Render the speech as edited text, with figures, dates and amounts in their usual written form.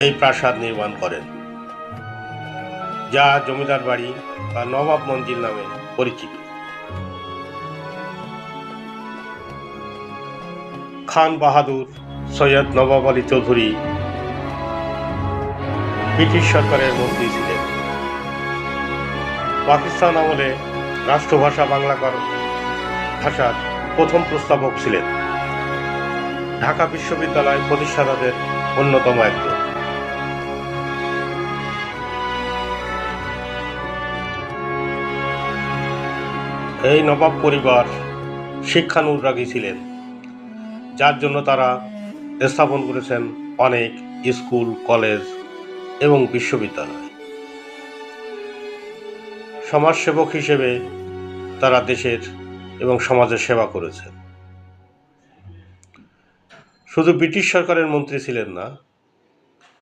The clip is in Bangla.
এই প্রাসাদ নির্মাণ করেন, যা জমিদার বাড়ি বা নবাব মঞ্জিল নামে পরিচিত। খান বাহাদুর, সৈয়দ নবাব আলী চৌধুরী ব্রিটিশ সরকারের মন্ত্রী ছিলেন। পাকিস্তান আমলে রাষ্ট্রভাষা বাংলা ভাষার প্রথম প্রস্তাবক ছিলেন। ঢাকা বিশ্ববিদ্যালয় প্রতিষ্ঠাতাদের অন্যতম একজন। এই নবাব পরিবার শিক্ষানুরাগী ছিলেন, যার জন্য তারা স্থাপন করেছেন অনেক স্কুল, কলেজ এবং বিশ্ববিদ্যালয়। সমাজসেবক হিসেবে তারা দেশের এবং সমাজের সেবা করেছেন। শুধু ব্রিটিশ সরকারের মন্ত্রী ছিলেন না,